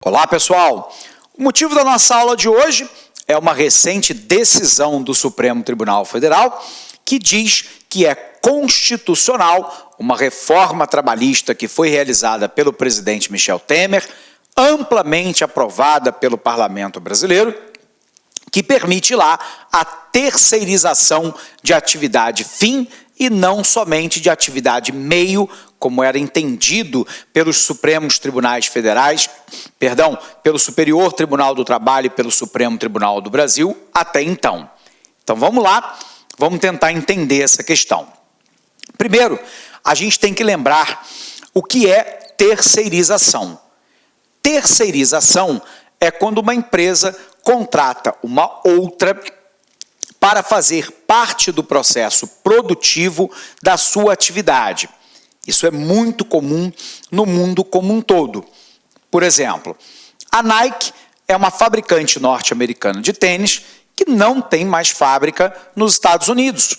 Olá, pessoal! O motivo da nossa aula de hoje é uma recente decisão do Supremo Tribunal Federal que diz que é constitucional uma reforma trabalhista que foi realizada pelo presidente Michel Temer, amplamente aprovada pelo Parlamento brasileiro, que permite lá a terceirização de atividade fim e não somente de atividade meio, como era entendido pelos Supremos Tribunais Federais, pelo Superior Tribunal do Trabalho e pelo Supremo Tribunal do Brasil até então. Então vamos lá, vamos tentar entender essa questão. Primeiro, a gente tem que lembrar o que é terceirização. Terceirização é quando uma empresa contrata uma outra para fazer parte do processo produtivo da sua atividade. Isso é muito comum no mundo como um todo. Por exemplo, a Nike é uma fabricante norte-americana de tênis que não tem mais fábrica nos Estados Unidos.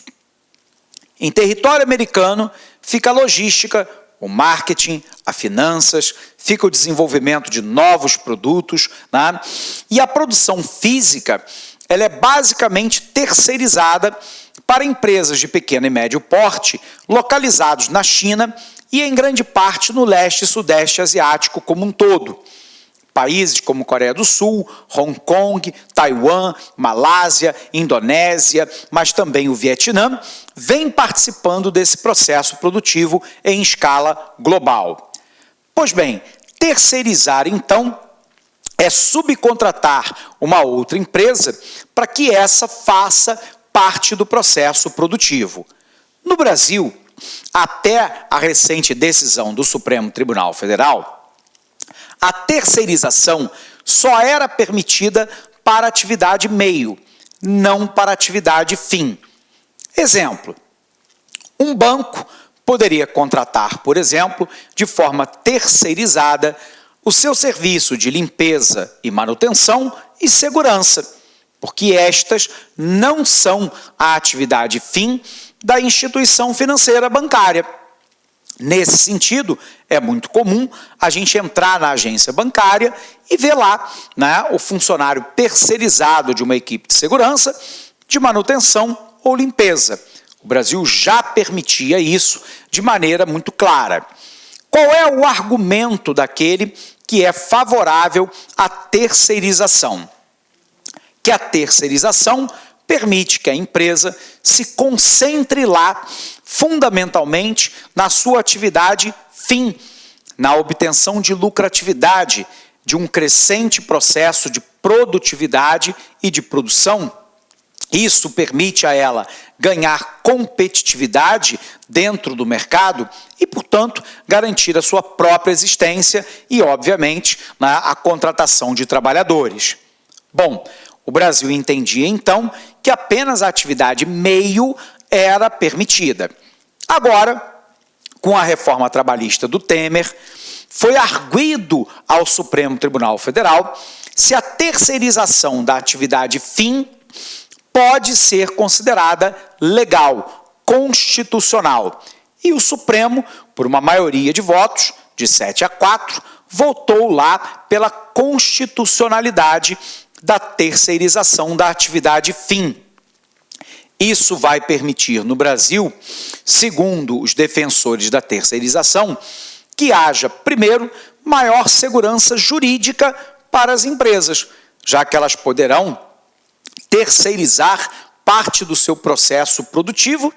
Em território americano fica a logística, o marketing, as finanças, fica o desenvolvimento de novos produtos, né? E a produção física, ela é basicamente terceirizada para empresas de pequeno e médio porte, localizados na China e em grande parte no leste e sudeste asiático como um todo. Países como Coreia do Sul, Hong Kong, Taiwan, Malásia, Indonésia, mas também o Vietnã, vêm participando desse processo produtivo em escala global. Pois bem, terceirizar, então, é subcontratar uma outra empresa para que essa faça parte do processo produtivo. No Brasil, até a recente decisão do Supremo Tribunal Federal, a terceirização só era permitida para atividade meio, não para atividade fim. Exemplo, um banco poderia contratar, por exemplo, de forma terceirizada, o seu serviço de limpeza e manutenção e segurança, porque estas não são a atividade fim da instituição financeira bancária. Nesse sentido, é muito comum a gente entrar na agência bancária e ver lá, né, o funcionário terceirizado de uma equipe de segurança, de manutenção ou limpeza. O Brasil já permitia isso de maneira muito clara. Qual é o argumento daquele que é favorável à terceirização? Que a terceirização permite que a empresa se concentre lá, fundamentalmente, na sua atividade fim, na obtenção de lucratividade, de um crescente processo de produtividade e de produção. Isso permite a ela ganhar competitividade dentro do mercado e, portanto, garantir a sua própria existência e, obviamente, a contratação de trabalhadores. Bom, o Brasil entendia, então, que apenas a atividade meio era permitida. Agora, com a reforma trabalhista do Temer, foi arguido ao Supremo Tribunal Federal se a terceirização da atividade fim pode ser considerada legal, constitucional. E o Supremo, por uma maioria de votos, de 7-4, votou lá pela constitucionalidade da terceirização da atividade fim. Isso vai permitir no Brasil, segundo os defensores da terceirização, que haja, primeiro, maior segurança jurídica para as empresas, já que elas poderão terceirizar parte do seu processo produtivo,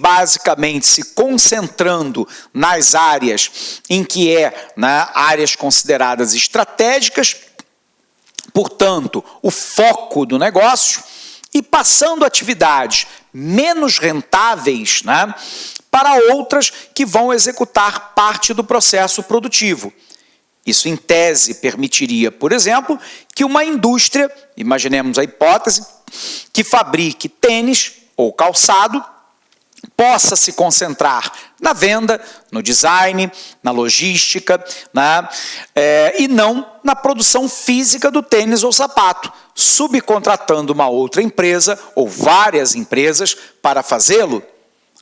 basicamente se concentrando nas áreas em que áreas consideradas estratégicas, portanto, o foco do negócio, e passando atividades menos rentáveis, para outras que vão executar parte do processo produtivo. Isso, em tese, permitiria, por exemplo, que uma indústria, imaginemos a hipótese, que fabrique tênis ou calçado, possa se concentrar na venda, no design, na logística, e não na produção física do tênis ou sapato, subcontratando uma outra empresa ou várias empresas para fazê-lo.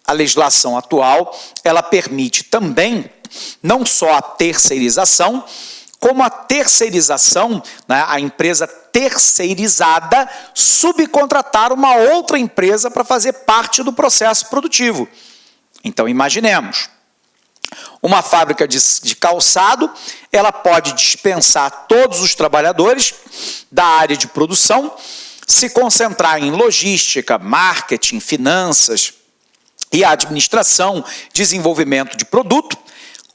A legislação atual, ela permite também não só a terceirização, como a terceirização, né, a empresa terceirizada subcontratar uma outra empresa para fazer parte do processo produtivo. Então, imaginemos, uma fábrica de calçado, ela pode dispensar todos os trabalhadores da área de produção, se concentrar em logística, marketing, finanças e administração, desenvolvimento de produto,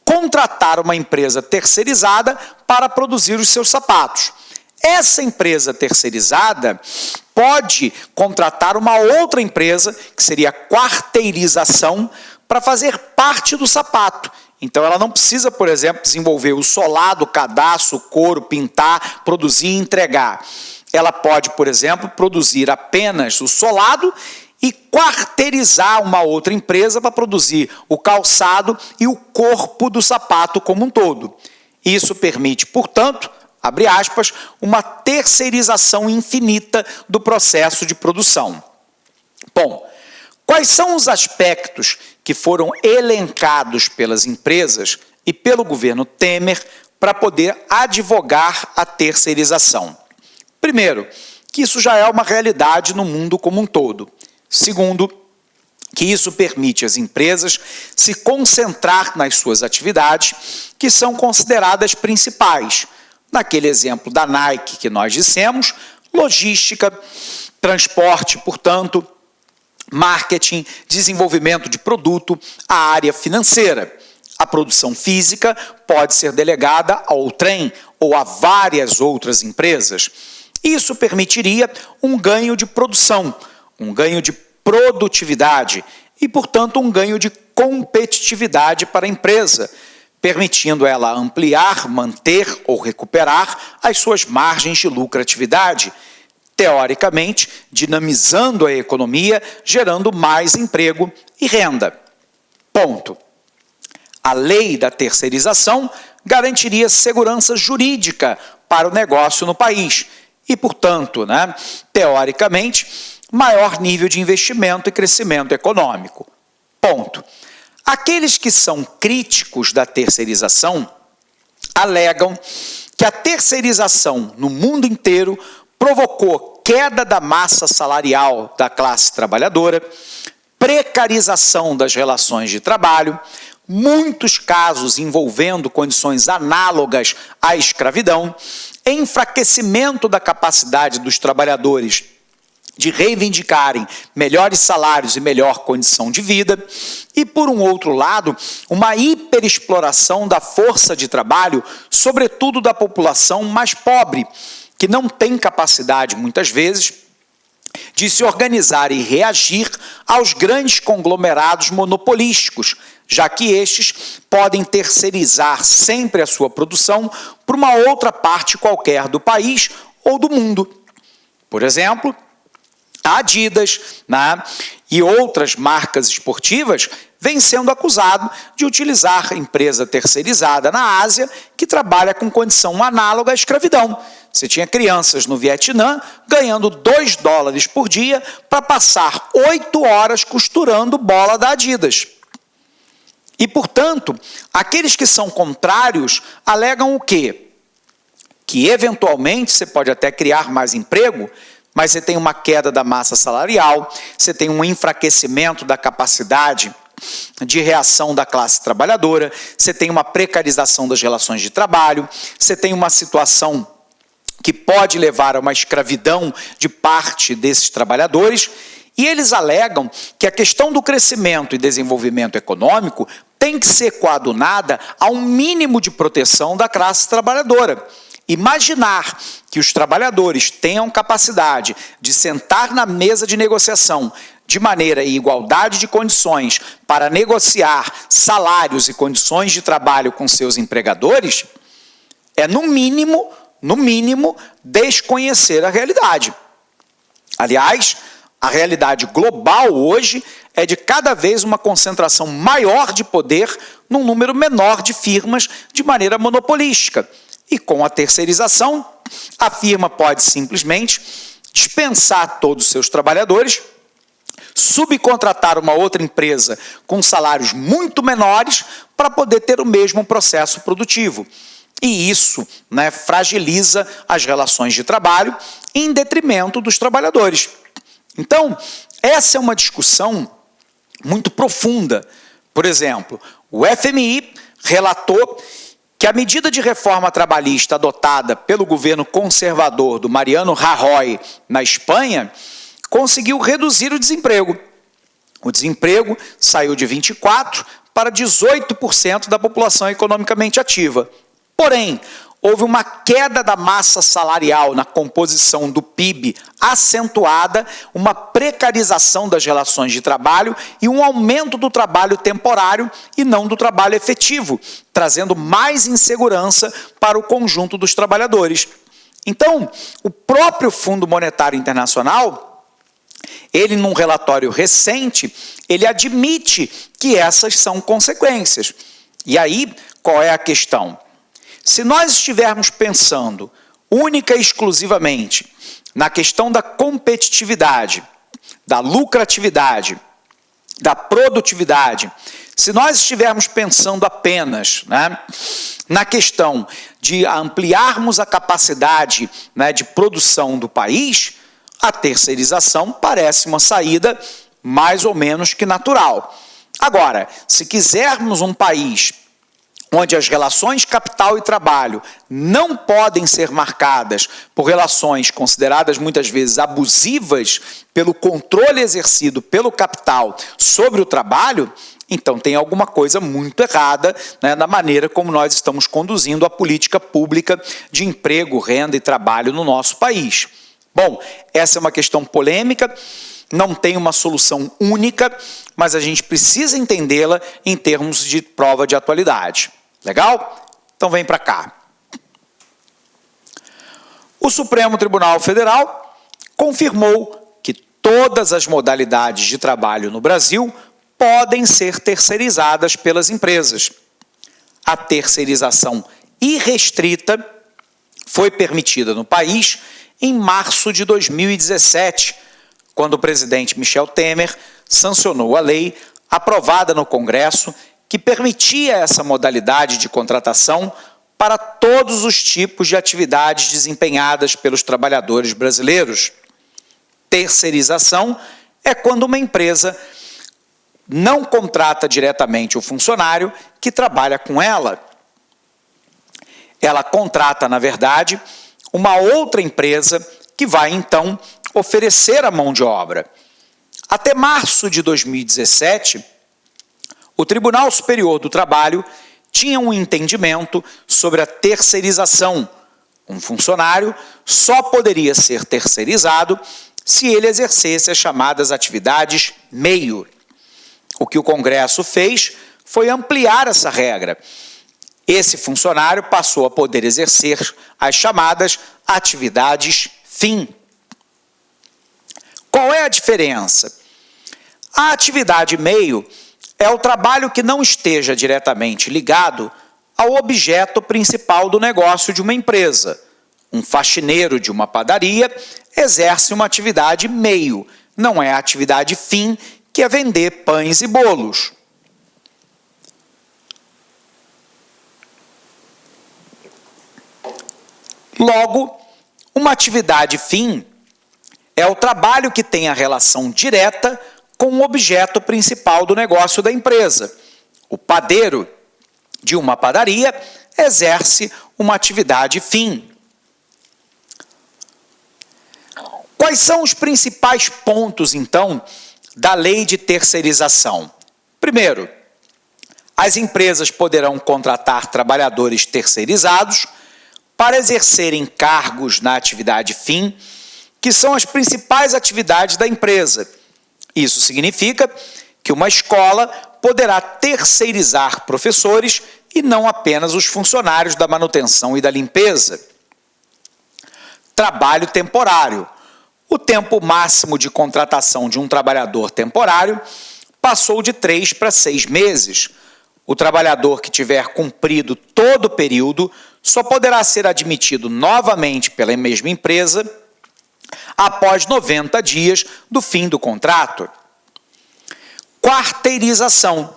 contratar uma empresa terceirizada para produzir os seus sapatos. Essa empresa terceirizada pode contratar uma outra empresa, que seria a quarteirização, para fazer parte do sapato. Então, ela não precisa, por exemplo, desenvolver o solado, o cadastro, o couro, pintar, produzir e entregar. Ela pode, por exemplo, produzir apenas o solado e quarteirizar uma outra empresa para produzir o calçado e o corpo do sapato como um todo. Isso permite, portanto, abre aspas, uma terceirização infinita do processo de produção. Bom, quais são os aspectos que foram elencados pelas empresas e pelo governo Temer para poder advogar a terceirização? Primeiro, que isso já é uma realidade no mundo como um todo. Segundo, que isso permite às empresas se concentrar nas suas atividades, que são consideradas principais. Naquele exemplo da Nike que nós dissemos, logística, transporte, portanto, marketing, desenvolvimento de produto, a área financeira. A produção física pode ser delegada ao trem ou a várias outras empresas. Isso permitiria um ganho de produção, um ganho de produtividade e, portanto, um ganho de competitividade para a empresa, permitindo ela ampliar, manter ou recuperar as suas margens de lucratividade, teoricamente, dinamizando a economia, gerando mais emprego e renda. Ponto. A lei da terceirização garantiria segurança jurídica para o negócio no país e, portanto, teoricamente, maior nível de investimento e crescimento econômico. Ponto. Aqueles que são críticos da terceirização alegam que a terceirização no mundo inteiro provocou queda da massa salarial da classe trabalhadora, precarização das relações de trabalho, muitos casos envolvendo condições análogas à escravidão, enfraquecimento da capacidade dos trabalhadores de reivindicarem melhores salários e melhor condição de vida, e, por um outro lado, uma hiperexploração da força de trabalho, sobretudo da população mais pobre, que não tem capacidade, muitas vezes, de se organizar e reagir aos grandes conglomerados monopolísticos, já que estes podem terceirizar sempre a sua produção para uma outra parte qualquer do país ou do mundo. Por exemplo, a Adidas, e outras marcas esportivas vêm sendo acusado de utilizar empresa terceirizada na Ásia que trabalha com condição análoga à escravidão. Você tinha crianças no Vietnã ganhando $2 por dia para passar 8 horas costurando bola da Adidas. E, portanto, aqueles que são contrários alegam o quê? Que, eventualmente, você pode até criar mais emprego, mas você tem uma queda da massa salarial, você tem um enfraquecimento da capacidade de reação da classe trabalhadora, você tem uma precarização das relações de trabalho, você tem uma situação que pode levar a uma escravidão de parte desses trabalhadores, e eles alegam que a questão do crescimento e desenvolvimento econômico tem que ser coadunada a um mínimo de proteção da classe trabalhadora. Imaginar que os trabalhadores tenham capacidade de sentar na mesa de negociação de maneira e igualdade de condições para negociar salários e condições de trabalho com seus empregadores é, no mínimo, desconhecer a realidade. Aliás, a realidade global hoje é de cada vez uma concentração maior de poder num número menor de firmas de maneira monopolística. E com a terceirização, a firma pode simplesmente dispensar todos os seus trabalhadores, subcontratar uma outra empresa com salários muito menores para poder ter o mesmo processo produtivo. e isso, né, fragiliza as relações de trabalho em detrimento dos trabalhadores. Então, essa é uma discussão muito profunda. Por exemplo, o FMI relatou que a medida de reforma trabalhista adotada pelo governo conservador do Mariano Rajoy na Espanha conseguiu reduzir o desemprego. O desemprego saiu de 24% para 18% da população economicamente ativa. Porém, houve uma queda da massa salarial na composição do PIB acentuada, uma precarização das relações de trabalho e um aumento do trabalho temporário e não do trabalho efetivo, trazendo mais insegurança para o conjunto dos trabalhadores. Então, o próprio Fundo Monetário Internacional, ele, num relatório recente, ele admite que essas são consequências. E aí, qual é a questão? Se nós estivermos pensando única e exclusivamente na questão da competitividade, da lucratividade, da produtividade, se nós estivermos pensando apenas, né, na questão de ampliarmos a capacidade, né, de produção do país, a terceirização parece uma saída mais ou menos que natural. Agora, se quisermos um país onde as relações capital e trabalho não podem ser marcadas por relações consideradas muitas vezes abusivas pelo controle exercido pelo capital sobre o trabalho, então tem alguma coisa muito errada, né, na maneira como nós estamos conduzindo a política pública de emprego, renda e trabalho no nosso país. Bom, essa é uma questão polêmica, não tem uma solução única, mas a gente precisa entendê-la em termos de prova de atualidade. Legal? Então vem para cá. O Supremo Tribunal Federal confirmou que todas as modalidades de trabalho no Brasil podem ser terceirizadas pelas empresas. A terceirização irrestrita foi permitida no país em março de 2017, quando o presidente Michel Temer sancionou a lei aprovada no Congresso que permitia essa modalidade de contratação para todos os tipos de atividades desempenhadas pelos trabalhadores brasileiros. Terceirização é quando uma empresa não contrata diretamente o funcionário que trabalha com ela. Ela contrata, na verdade, uma outra empresa que vai, então, oferecer a mão de obra. Até março de 2017, o Tribunal Superior do Trabalho tinha um entendimento sobre a terceirização. Um funcionário só poderia ser terceirizado se ele exercesse as chamadas atividades meio. O que o Congresso fez foi ampliar essa regra. Esse funcionário passou a poder exercer as chamadas atividades fim. Qual é a diferença? A atividade meio é o trabalho que não esteja diretamente ligado ao objeto principal do negócio de uma empresa. Um faxineiro de uma padaria exerce uma atividade meio, não é a atividade fim, que é vender pães e bolos. Logo, uma atividade fim é o trabalho que tem a relação direta com o objeto principal do negócio da empresa. O padeiro de uma padaria exerce uma atividade fim. Quais são os principais pontos, então, da lei de terceirização? Primeiro, as empresas poderão contratar trabalhadores terceirizados para exercerem cargos na atividade fim, que são as principais atividades da empresa. Isso significa que uma escola poderá terceirizar professores e não apenas os funcionários da manutenção e da limpeza. Trabalho temporário. O tempo máximo de contratação de um trabalhador temporário passou de 3 para 6 meses. O trabalhador que tiver cumprido todo o período só poderá ser admitido novamente pela mesma empresa após 90 dias do fim do contrato. Quarteirização.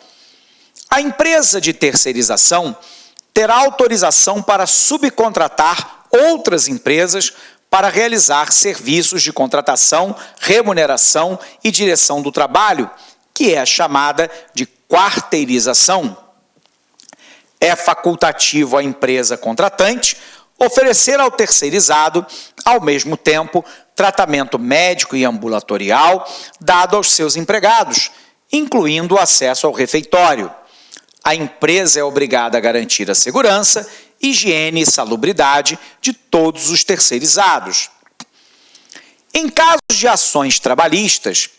A empresa de terceirização terá autorização para subcontratar outras empresas para realizar serviços de contratação, remuneração e direção do trabalho, que é a chamada de quarteirização. É facultativo à empresa contratante oferecer ao terceirizado, ao mesmo tempo, tratamento médico e ambulatorial dado aos seus empregados, incluindo o acesso ao refeitório. A empresa é obrigada a garantir a segurança, higiene e salubridade de todos os terceirizados. Em casos de ações trabalhistas,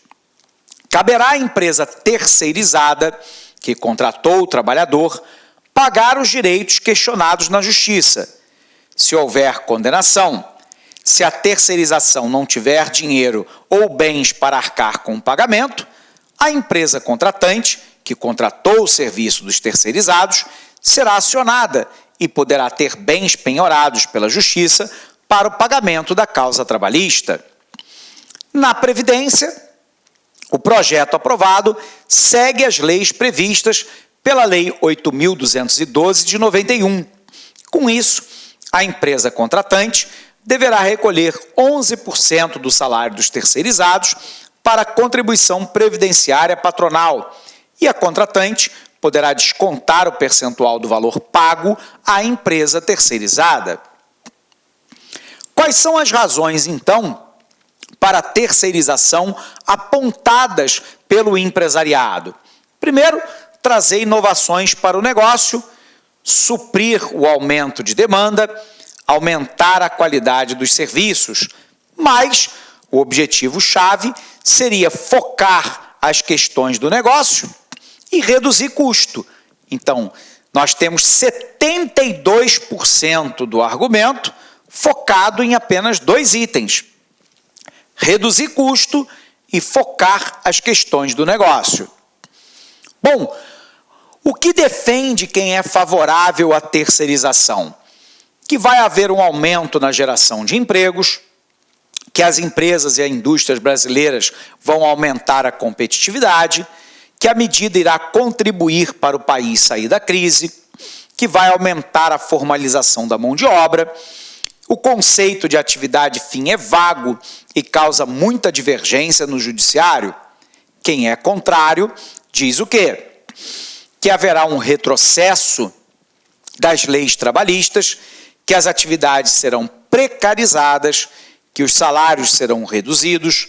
caberá à empresa terceirizada, que contratou o trabalhador, pagar os direitos questionados na Justiça. Se houver condenação, se a terceirização não tiver dinheiro ou bens para arcar com o pagamento, a empresa contratante, que contratou o serviço dos terceirizados, será acionada e poderá ter bens penhorados pela Justiça para o pagamento da causa trabalhista. Na Previdência, o projeto aprovado segue as leis previstas pela Lei 8.212 de 91. Com isso, a empresa contratante deverá recolher 11% do salário dos terceirizados para a contribuição previdenciária patronal e a contratante poderá descontar o percentual do valor pago à empresa terceirizada. Quais são as razões, então, para a terceirização apontadas pelo empresariado? Primeiro, trazer inovações para o negócio, suprir o aumento de demanda, aumentar a qualidade dos serviços, mas o objetivo-chave seria focar as questões do negócio e reduzir custo. Então, nós temos 72% do argumento focado em apenas 2 itens: reduzir custo e focar as questões do negócio. Bom, o que defende quem é favorável à terceirização? Que vai haver um aumento na geração de empregos, que as empresas e as indústrias brasileiras vão aumentar a competitividade, que a medida irá contribuir para o país sair da crise, que vai aumentar a formalização da mão de obra. O conceito de atividade fim é vago e causa muita divergência no judiciário. Quem é contrário diz o quê? Que haverá um retrocesso das leis trabalhistas, que as atividades serão precarizadas, que os salários serão reduzidos,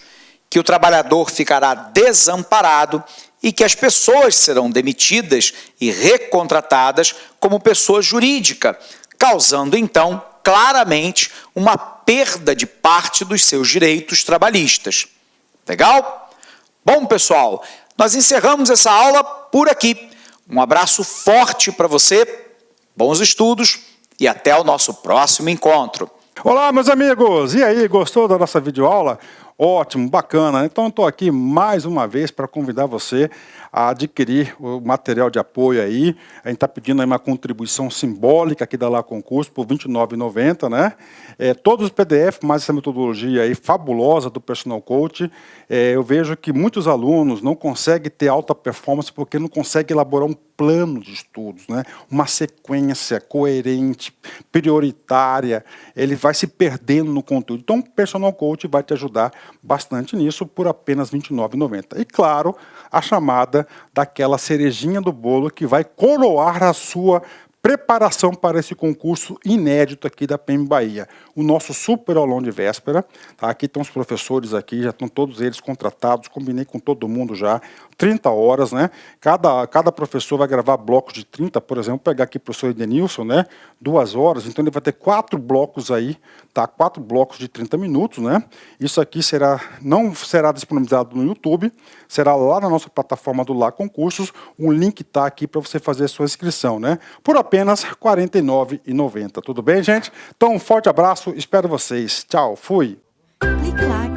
que o trabalhador ficará desamparado e que as pessoas serão demitidas e recontratadas como pessoa jurídica, causando, então, claramente uma perda de parte dos seus direitos trabalhistas. Legal? Bom, pessoal, nós encerramos essa aula por aqui. Um abraço forte para você, bons estudos e até o nosso próximo encontro. Olá, meus amigos! E aí, gostou da nossa videoaula? Ótimo, bacana. Então, estou aqui mais uma vez para convidar você a adquirir o material de apoio aí. A gente está pedindo aí uma contribuição simbólica aqui da Lá Concurso por R$ 29,90, né? Todos os PDF, mais essa metodologia aí fabulosa do Personal Coach. Eu vejo que muitos alunos não conseguem ter alta performance porque não conseguem elaborar um plano de estudos, né? Uma sequência coerente, prioritária. Ele vai se perdendo no conteúdo. Então, o Personal Coach vai te ajudar bastante nisso por apenas R$ 29,90. E, claro, a chamada daquela cerejinha do bolo que vai coroar a sua preparação para esse concurso inédito aqui da PM Bahia. O nosso super aulão de véspera. Tá? Aqui estão os professores aqui, já estão todos eles contratados, combinei com todo mundo já, 30 horas, né? Cada professor vai gravar blocos de 30, por exemplo, vou pegar aqui o professor Edenilson, né? 2 horas, então ele vai ter 4 blocos aí, tá? 4 blocos de 30 minutos, né? Isso aqui não será disponibilizado no YouTube, será lá na nossa plataforma do Lá Concursos, um link está aqui para você fazer a sua inscrição, né? Por apenas R$ 49,90, tudo bem, gente? Então, um forte abraço, espero vocês. Tchau, fui! Clique lá.